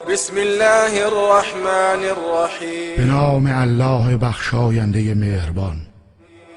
بسم الله الرحمن الرحیم. به نام الله بخشاینده مهربان.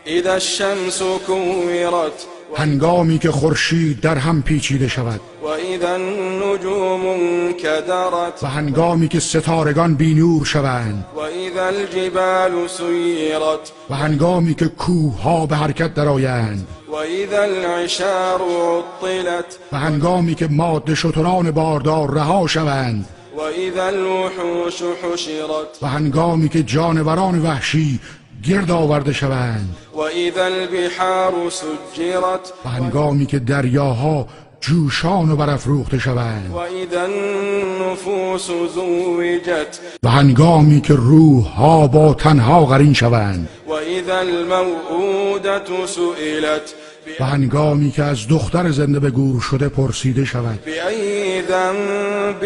اذا الشمس كورت هنگامی که خورشید در هم پیچیده شود و اذا النجوم انکدرت و هنگامی که ستارگان بینور شوند و اذا الجبال سیرت و هنگامی که کوه ها به حرکت درآیند و اذا العشار عطلت و هنگامی که ماده شتران باردار رها شوند و اذا الوحوش حشرت و هنگامی که جانوران وحشی گرد آورده شوند و اذا البحار سجرت و هنگامی که دریاها جوشان و برافروخته شوند و اذا النفوس زوجت و هنگامی که روح ها با تنها قرین شوند و اذا الموءودة سئلت و هنگامی که از دختر زنده به گور شده پرسیده شود بأي ذنب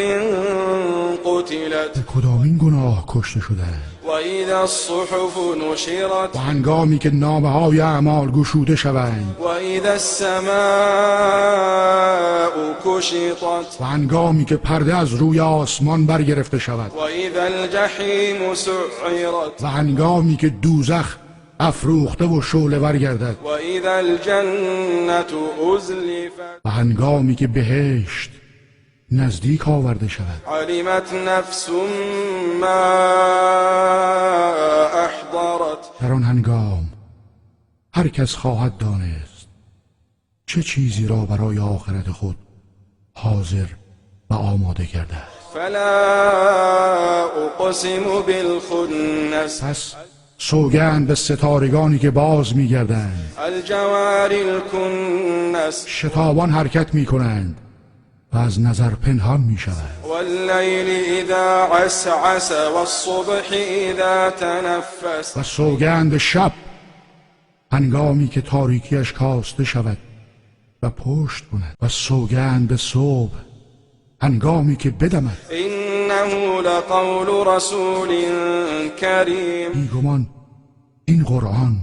قتلت به کدامین گناه کشته شدند و اذا الصحف نشرت و هنگامی که نامه های اعمال گشوده شوند و اذا السماء کشطت و هنگامی که پرده از روی آسمان برگرفته شود و اذا الجحیم سعرت و هنگامی که دوزخ افروخته و شعله ور گردد و اذا الجنة ازلفت و هنگامی که بهشت نزدیک آورده شود علمت نفس ما احضرت در آن هنگام هر کس خواهد دانست چه چیزی را برای آخرت خود حاضر و آماده کرده است. فلا اقسم بالخنس پس سوگند به ستارگانی که باز می‌گردند، الجوار الكنس شتابان حرکت می‌کنند و از نظر پنهان می‌شوند. واللیل اذا عسعس والصبح اذا تنفس و سوگند به شب هنگامی که تاریکیش کاسته شود و پشت کند و سوگند به صبح هنگامی که بدمد. انه لقول رسول کریم بیگمان این قرآن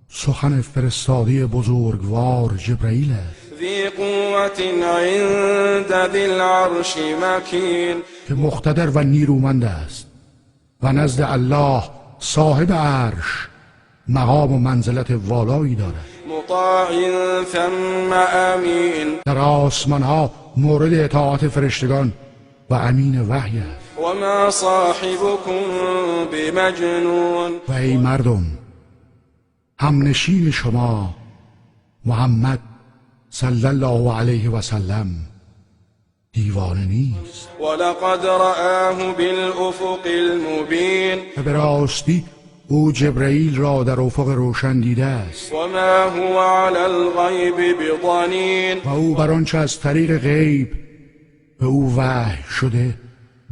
سخن فرستاده بزرگوار جبرئیل است ذی قوة عند ذی العرش مکین که مقتدر و نیرومند است و نزد الله صاحب عرش مقام و منزلت والایی دارد. مطاع ثم امین در آسمان ها مورد اطاعت فرشتگان و امین وحی است. و ما صاحبكم بمجنون و ای مردم، همنشین شما محمد صلی الله علیه و سلم دیوانه نیست ولقد رآه بالافق المبین و به راستی او جبرئیل را در افق روشن دیده است و ما هو علی الغیب بضنین و او بر آنچه از طریق غیب به او وحی شده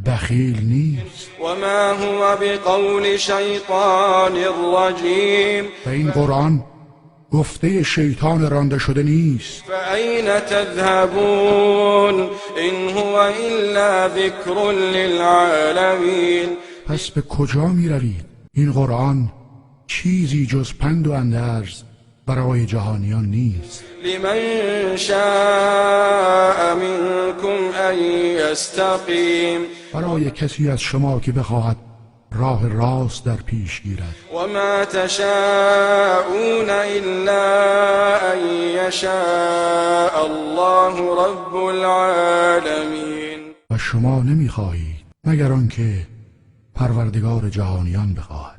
بخیل نیست و ما هو بقول شیطان رجیم و این قرآن گفته شیطان رانده شده نیست. فأين تذهبون إن هو إلا ذكر للعالمين پس به کجا می روید؟ این قرآن چیزی جز پند و اندرز برای جهانیان نیست. لمن شاء منكم أن يستقيم برای کسی از شما که بخواهد راه راست در پیش گیرد. وما تشاءون إلا أن يشاء الله رب العالمين و شما نمیخواهید مگر آنکه پروردگار جهانیان بخواهد.